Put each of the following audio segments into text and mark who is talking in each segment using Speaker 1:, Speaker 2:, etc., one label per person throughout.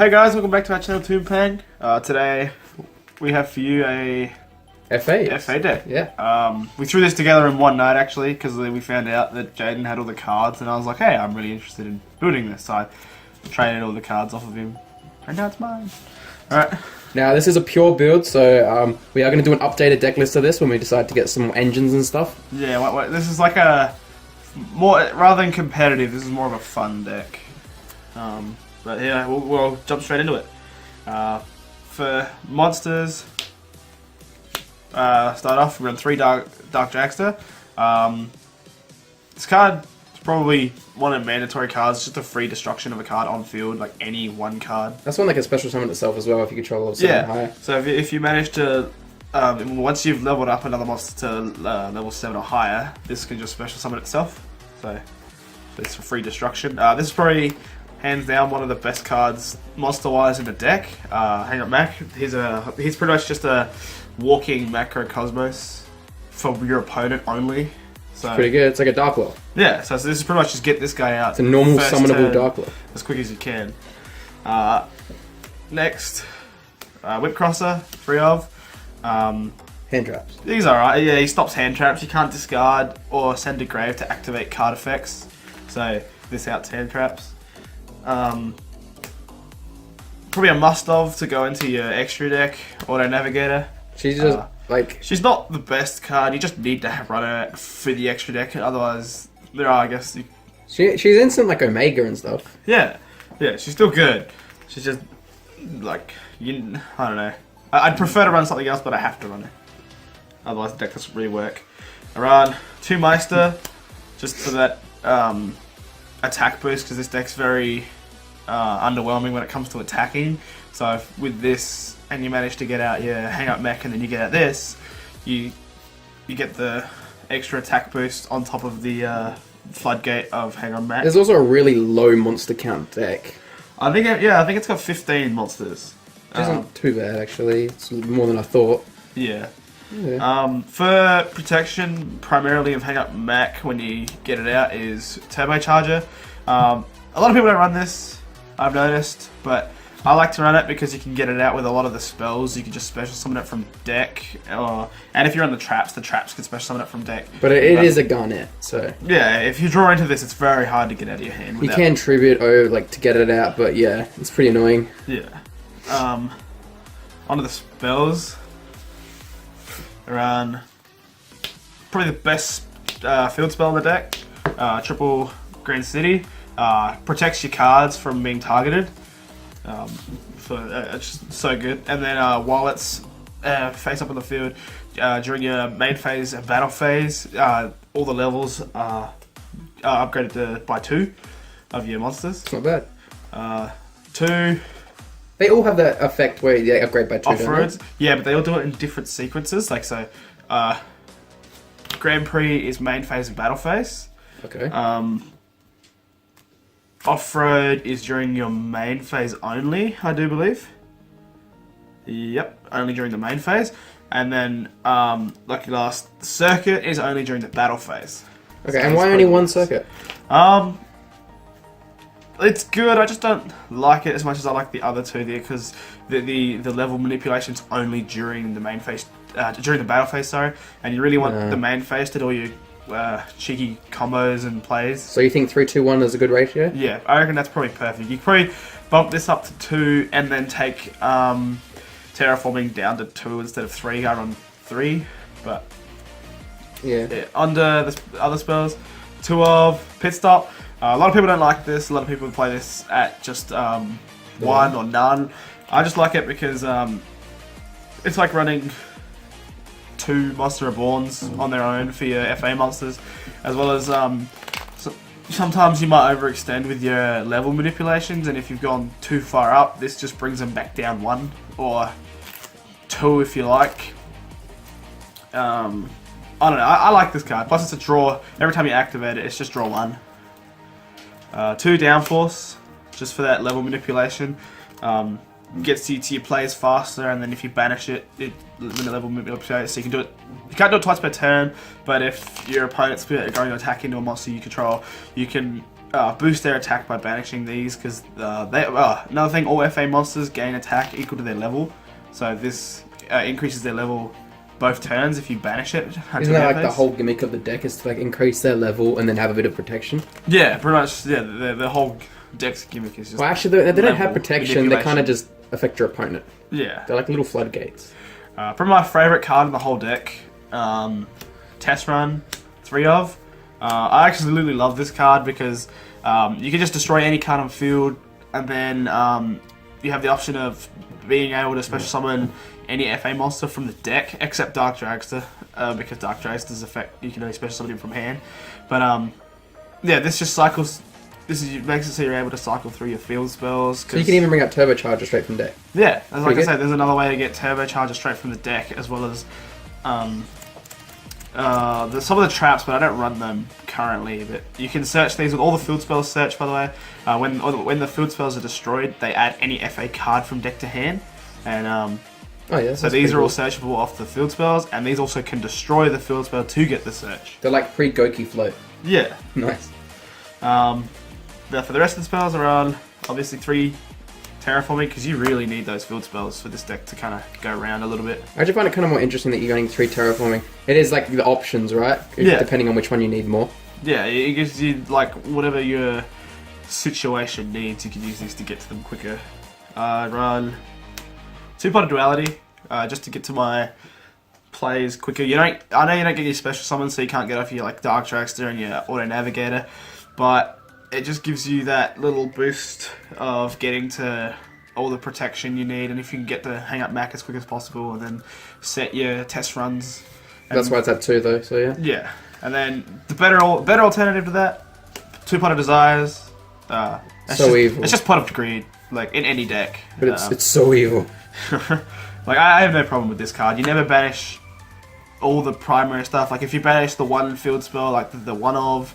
Speaker 1: Hey guys, welcome back to our channel ToonPang. Today we have for you a FA deck.
Speaker 2: Yeah.
Speaker 1: We threw this together in one night actually because we found out that Jaden had all the cards and I was like, hey, I'm really interested in building this. So I traded all the cards off of him and now it's mine. Alright.
Speaker 2: Now this is a pure build, so we are going to do an updated deck list of this when we decide to get some more engines and stuff.
Speaker 1: Yeah, this is like a more, rather than competitive, this is more of a fun deck. But yeah, we'll jump straight into it. For monsters, start off, we run 3 Dark Dragster. This card is probably one of the mandatory cards, it's just a free destruction of a card on field, like any one card.
Speaker 2: That's one that can special summon itself as well if you control level 7 higher.
Speaker 1: So if you manage to, once you've leveled up another monster to level 7 or higher, this can just special summon itself. So it's for free destruction. This is probably hands down one of the best cards monster-wise in the deck. Hang up Mac. He's pretty much just a walking macrocosmos for your opponent only. So
Speaker 2: it's pretty good. It's like a Dark Lord.
Speaker 1: Yeah. So this is pretty much just get this guy out.
Speaker 2: It's a normal summonable Dark Lord
Speaker 1: as quick as you can. Next, Whip Crosser, 3 of.
Speaker 2: Hand traps.
Speaker 1: He's alright. Yeah, he stops hand traps. You can't discard or send to grave to activate card effects. So this outs hand traps. Probably a must-of to go into your extra deck, Auto Navigator.
Speaker 2: She's just
Speaker 1: she's not the best card. You just need to run her for the extra deck. Otherwise, I guess.
Speaker 2: She's instant like Omega and stuff.
Speaker 1: Yeah, she's still good. She's just like I don't know. I'd prefer to run something else, but I have to run it. Otherwise, the deck doesn't really work. I run 2 Meister just for that attack boost because this deck's very underwhelming when it comes to attacking. So with this, and you manage to get out your hang up mech, and then you get out this, you get the extra attack boost on top of the floodgate of hang up mech.
Speaker 2: There's also a really low monster count deck.
Speaker 1: I think it's got 15 monsters.
Speaker 2: Which isn't too bad actually. It's more than I thought.
Speaker 1: Yeah. For protection, primarily of hang up mech when you get it out is turbocharger. A lot of people don't run this, I've noticed, but I like to run it because you can get it out with a lot of the spells. You can just special summon it from deck, and if you're on the traps can special summon it from deck.
Speaker 2: But it is a Garnet, so
Speaker 1: yeah, if you draw into this, it's very hard to get out of your hand.
Speaker 2: You can tribute to get it out, but yeah, it's pretty annoying.
Speaker 1: Yeah. Onto the spells. Around probably the best field spell in the deck. Triple Green City. Protects your cards from being targeted. It's just so good. And then while it's face up on the field, during your main phase and battle phase, all the levels are upgraded by 2 of your monsters.
Speaker 2: It's not bad.
Speaker 1: 2.
Speaker 2: They all have that effect where they upgrade by 2,
Speaker 1: off-roads. Yeah, but they all do it in different sequences. Like so, Grand Prix is main phase and battle phase.
Speaker 2: Okay.
Speaker 1: Off-road is during your main phase only, I do believe. Yep, only during the main phase. And then Lucky Last Circuit is only during the battle phase.
Speaker 2: Okay, so and why only one circuit?
Speaker 1: It's good, I just don't like it as much as I like the other 2 there, because the level manipulation's only during the main phase, during the battle phase, sorry, and you really want the main phase to do all your cheeky combos and plays.
Speaker 2: So you think 3-2-1 is a good ratio?
Speaker 1: Yeah, I reckon that's probably perfect. You could probably bump this up to 2 and then take terraforming down to 2 instead of 3. I run 3, but yeah. Under the other spells, 2 of Pit Stop. A lot of people don't like this. A lot of people play this at just 1 or none. I just like it because it's like running 2 Monster Reborns on their own for your FA monsters, as well as sometimes you might overextend with your level manipulations, and if you've gone too far up, this just brings them back down 1 or 2 if you like. I don't know. I like this card. Plus, it's a draw. Every time you activate it, it's just draw 1. 2 Downforce, just for that level manipulation. Gets you to your players faster, and then if you banish it, when the level manipulates, so you can do it. You can't do it twice per turn, but if your opponent's going to attack into a monster you control, you can boost their attack by banishing these, because another thing, all FA monsters gain attack equal to their level, so this increases their level both turns if you banish it.
Speaker 2: Isn't that like the whole gimmick of the deck, is to like increase their level and then have a bit of protection?
Speaker 1: Yeah, pretty much. Yeah, the whole deck's gimmick is just.
Speaker 2: Well, actually, they don't have protection. They kind of just affect your opponent.
Speaker 1: Yeah,
Speaker 2: they're like little floodgates.
Speaker 1: Probably my favorite card in the whole deck, Test Run, 3 of. I absolutely love this card because you can just destroy any card on field, and then you have the option of being able to special summon any FA monster from the deck, except Dark Dragster, because Dark Dragster's effect, you can only special summon him from hand. But yeah, this just cycles. Makes it so you're able to cycle through your field spells.
Speaker 2: So you can even bring out Turbocharger straight from deck.
Speaker 1: Yeah, like I said, there's another way to get Turbocharger straight from the deck, as well as there's some of the traps, but I don't run them currently. But you can search these with all the field spells search, by the way. When the field spells are destroyed, they add any FA card from deck to hand, and so these are all searchable off the field spells, and these also can destroy the field spell to get the search.
Speaker 2: They're like pre-Goki float.
Speaker 1: Yeah.
Speaker 2: Nice.
Speaker 1: But for the rest of the spells are on obviously 3 terraforming, because you really need those field spells for this deck to kind of go around a little bit.
Speaker 2: I actually find it kind of more interesting that you're getting 3 terraforming. It is like the options, right?
Speaker 1: Yeah.
Speaker 2: Depending on which one you need more.
Speaker 1: Yeah, it gives you like whatever your situation needs, you can use these to get to them quicker. Run 2-pot duality, just to get to my plays quicker. I know you don't get your special summons, so you can't get off your like Dark Dragster and your Auto Navigator, but it just gives you that little boost of getting to all the protection you need, and if you can get to hang up Mac as quick as possible, and then set your test runs.
Speaker 2: That's why it's at 2 though, so yeah.
Speaker 1: Yeah, and then the better alternative to that, 2-pot of Desires.
Speaker 2: Evil.
Speaker 1: It's just Pot of Greed, like in any deck.
Speaker 2: But it's so evil.
Speaker 1: Like I have no problem with this card. You never banish all the primary stuff. Like if you banish the one field spell, like the one of.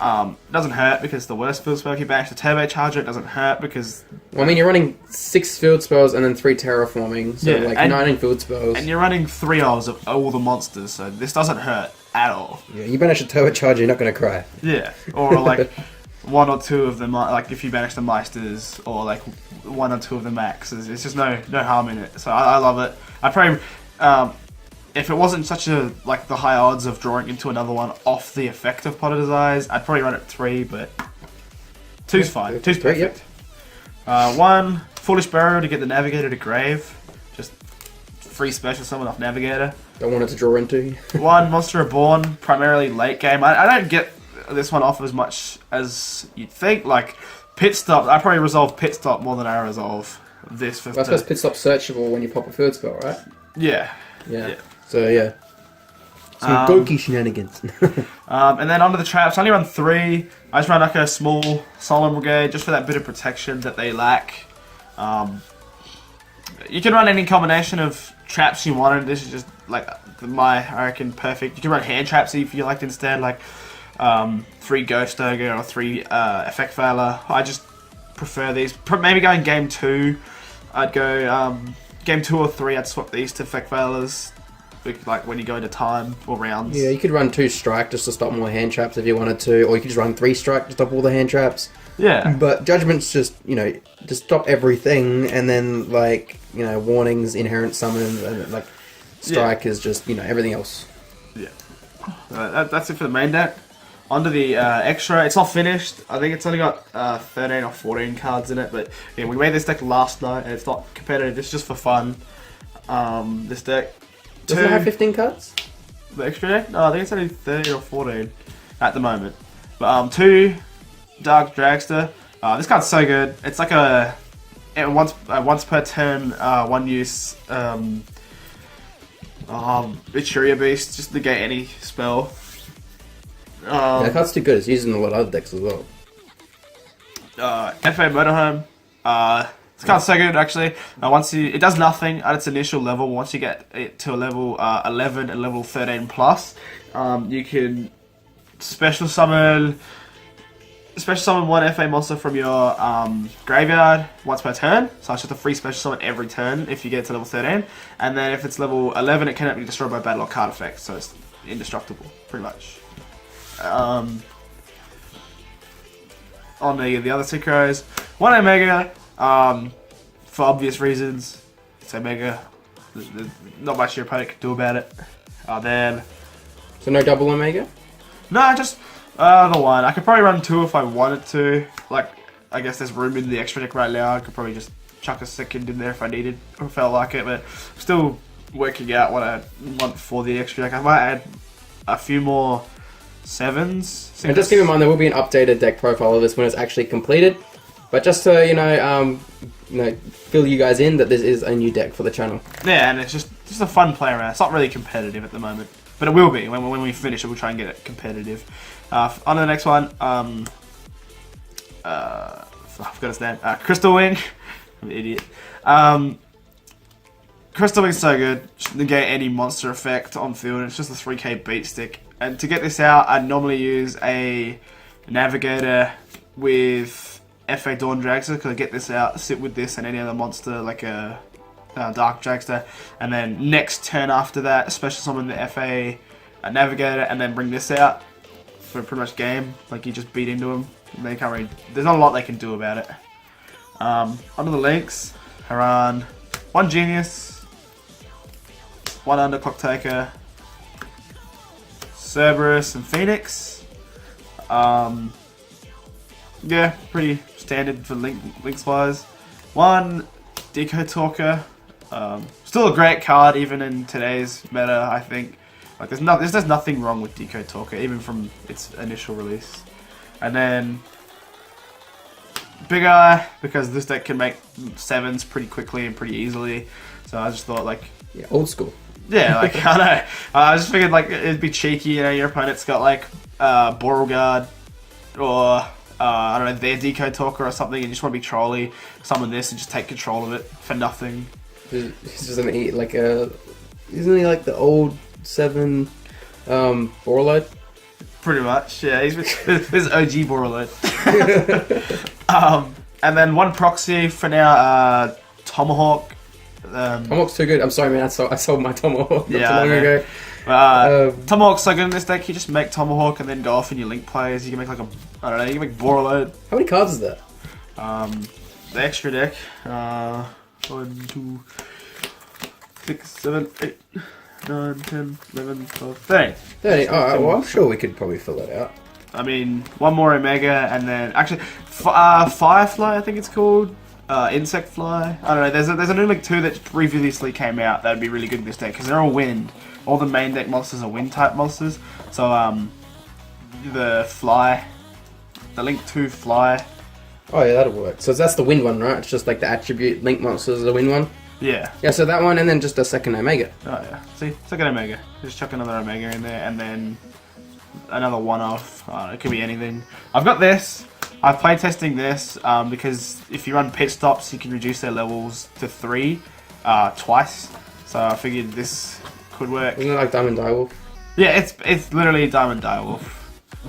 Speaker 1: It doesn't hurt because the worst field spell. If you banish the Turbocharger, it doesn't hurt because...
Speaker 2: Well, I mean, you're running 6 field spells and then 3 terraforming, so like 9 field spells.
Speaker 1: And you're running 3 of all the monsters, so this doesn't hurt at all.
Speaker 2: Yeah, you banish a Turbocharger, you're not going to cry.
Speaker 1: Yeah, or like 1 or 2 of them, like if you banish the Meisters, or like 1 or 2 of the Maxes, it's just no harm in it. So I love it. I probably... if it wasn't such the high odds of drawing into another one off the effect of Pot of Desires, I'd probably run it 3, but 2's fine. 2's perfect. Yep. 1, Foolish Burial to get the Navigator to Grave. Just free special summon off Navigator.
Speaker 2: Don't want it to draw into.
Speaker 1: 1, Monster Reborn, primarily late game. I don't get this one off as much as you'd think. Like, Pit Stop, I probably resolve Pit Stop more than I resolve this.
Speaker 2: I suppose Pit Stop's searchable when you pop a field spell, right?
Speaker 1: Yeah.
Speaker 2: So yeah, some Goki shenanigans.
Speaker 1: And then onto the traps. I only run 3. I just run like a small Solemn Brigade just for that bit of protection that they lack. You can run any combination of traps you wanted. This is just like I reckon perfect. You can run hand traps if you liked instead, like 3 Ghost Ogre or 3 Effect Veiler. I just prefer these. Maybe going game 2, I'd go game 2 or 3. I'd swap these to Effect Veilers. Like when you go into time or rounds.
Speaker 2: Yeah, you could run 2 Strike just to stop more hand traps if you wanted to, or you could just run 3 Strike to stop all the hand traps.
Speaker 1: Yeah.
Speaker 2: But Judgment's just, to stop everything, and then Warnings, Inherent Summons, and Strike is just, everything else.
Speaker 1: Yeah. That's it for the main deck. Onto the extra. It's not finished. I think it's only got 13 or 14 cards in it, but yeah, we made this deck last night, and it's not competitive. It's just for fun. This deck.
Speaker 2: Does it have 15 cards?
Speaker 1: The extra deck? No, I think it's only 13 or 14 at the moment. But 2 Dark Dragster. This card's so good. It's like once per turn, 1 use Etruria Beast, just negate any spell.
Speaker 2: Yeah, that card's too good. It's used in a lot of other decks as well.
Speaker 1: FA Motorhome. This card's so good, actually. It does nothing at its initial level. Once you get it to a level 11 and level 13 plus, you can special summon 1 FA monster from your graveyard once per turn. So it's just a free special summon every turn if you get to level 13. And then if it's level 11, it cannot be destroyed by battle or card effects. So it's indestructible, pretty much. on the other synchros. 1 Omega, for obvious reasons. It's Omega. There's not much your opponent can do about it. Then...
Speaker 2: So no double Omega?
Speaker 1: No, just the 1. I could probably run 2 if I wanted to. Like, I guess there's room in the extra deck right now. I could probably just chuck a second in there if I needed or felt like it. But still working out what I want for the extra deck. I might add a few more 7s.
Speaker 2: And just keep in mind there will be an updated deck profile of this when it's actually completed. But just to fill you guys in that this is a new deck for the channel.
Speaker 1: Yeah, and it's just a fun play around. It's not really competitive at the moment, but it will be when we finish it. We'll try and get it competitive. On to the next one. I forgot his name. Crystal Wing. I'm an idiot. Crystal Wing's so good. Just negate any monster effect on field. It's just a 3k beat stick. And to get this out, I normally use a Navigator with FA Dawn Dragster, because I get this out, sit with this and any other monster like a Dark Dragster, and then next turn after that, special summon the FA Navigator, and then bring this out for pretty much game. Like, you just beat into them. They can't really, there's not a lot they can do about it. Onto the links. Haran, 1 Genius, 1 Underclock Taker, Cerberus and Phoenix. Yeah, pretty standard for links wise. 1 Deco Talker. Still a great card even in today's meta, I think. Like, there's nothing wrong with Deco Talker, even from its initial release. And then Big Eye, because this deck can make 7s pretty quickly and pretty easily. So I just thought, like,
Speaker 2: yeah, old school.
Speaker 1: Yeah, like, I know. I just figured, like, it'd be cheeky, you know, your opponent's got, like, Beauregard or I don't know, their Deco Talker or something, and you just want to be trolly, summon this and just take control of it for nothing.
Speaker 2: He's just gonna eat like isn't he like the old 7 Borreload?
Speaker 1: Pretty much, yeah. This is OG Borreload. And then 1 Proxy for now, Tomahawk.
Speaker 2: Tomahawk's too good. I'm sorry, man. I sold my Tomahawk not too long ago.
Speaker 1: Tomahawk's so good in this deck. You just make Tomahawk and then go off in your link plays. You can make like I don't know. You can make Borreload.
Speaker 2: How many cards is that?
Speaker 1: The extra deck. 1, 2, 6, 7, 8, 9, 10, 11, 12, 13.
Speaker 2: 30. Alright, well, I'm sure we could probably fill that out.
Speaker 1: I mean, 1 more Omega, and then actually Firefly, I think it's called. Insect Fly. I don't know. There's a new link too that previously came out that would be really good in this deck because they're all wind. All the main deck monsters are wind type monsters. So the link 2 Fly.
Speaker 2: Oh yeah, that'll work. So that's the wind one, right? It's just like the attribute link monsters is the wind one.
Speaker 1: Yeah.
Speaker 2: Yeah. So that one, and then just a second Omega.
Speaker 1: Oh yeah. See, second Omega. Just chuck another Omega in there, and then another one off. It could be anything. I've got this. I've played testing this because if you run pit stops, you can reduce their levels to 3 twice. So I figured this could work.
Speaker 2: Isn't it like Diamond Direwolf?
Speaker 1: Yeah, it's literally Diamond Direwolf.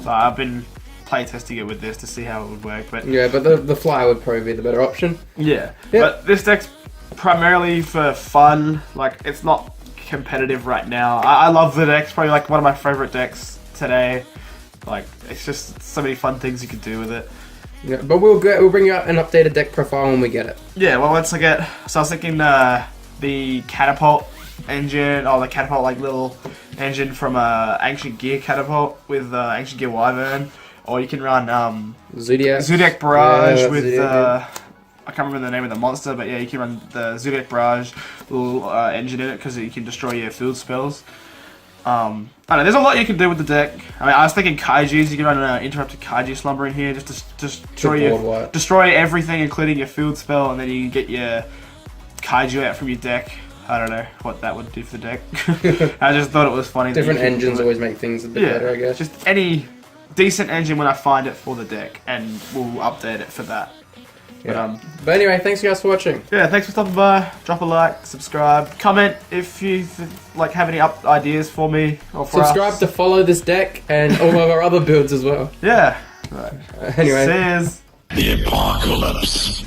Speaker 1: So I've been play testing it with this to see how it would work. But
Speaker 2: yeah, but the Fly would probably be the better option.
Speaker 1: Yeah, but this deck's primarily for fun. Like, it's not competitive right now. I love the deck. It's probably like one of my favorite decks today. Like, it's just so many fun things you can do with it.
Speaker 2: Yeah, but we'll bring you out an updated deck profile when we get it.
Speaker 1: Yeah, well, once I get... So I was thinking the Catapult engine, or the Catapult, like, little engine from Ancient Gear Catapult with Ancient Gear Wyvern. Or you can run Zodiac Barrage with... Zodiac, I can't remember the name of the monster, but yeah, you can run the Zodiac Barrage little engine in it because you can destroy your field spells. I don't know, there's a lot you can do with the deck. I mean, I was thinking Kaijus. You can run an Interrupted Kaiju Slumber in here just to destroy everything, including your field spell, and then you get your Kaiju out from your deck. I don't know what that would do for the deck. I just thought it was funny.
Speaker 2: Different engines always make things a bit better, I guess.
Speaker 1: Just any decent engine when I find it for the deck, and we'll update it for that.
Speaker 2: Yeah. But anyway, thanks guys for watching.
Speaker 1: Yeah, thanks for stopping by. Drop a like, subscribe, comment if you have any ideas for me or for
Speaker 2: subscribe to follow this deck and all of our other builds as well.
Speaker 1: Yeah. Right.
Speaker 2: Anyway,
Speaker 1: cheers.
Speaker 3: The apocalypse.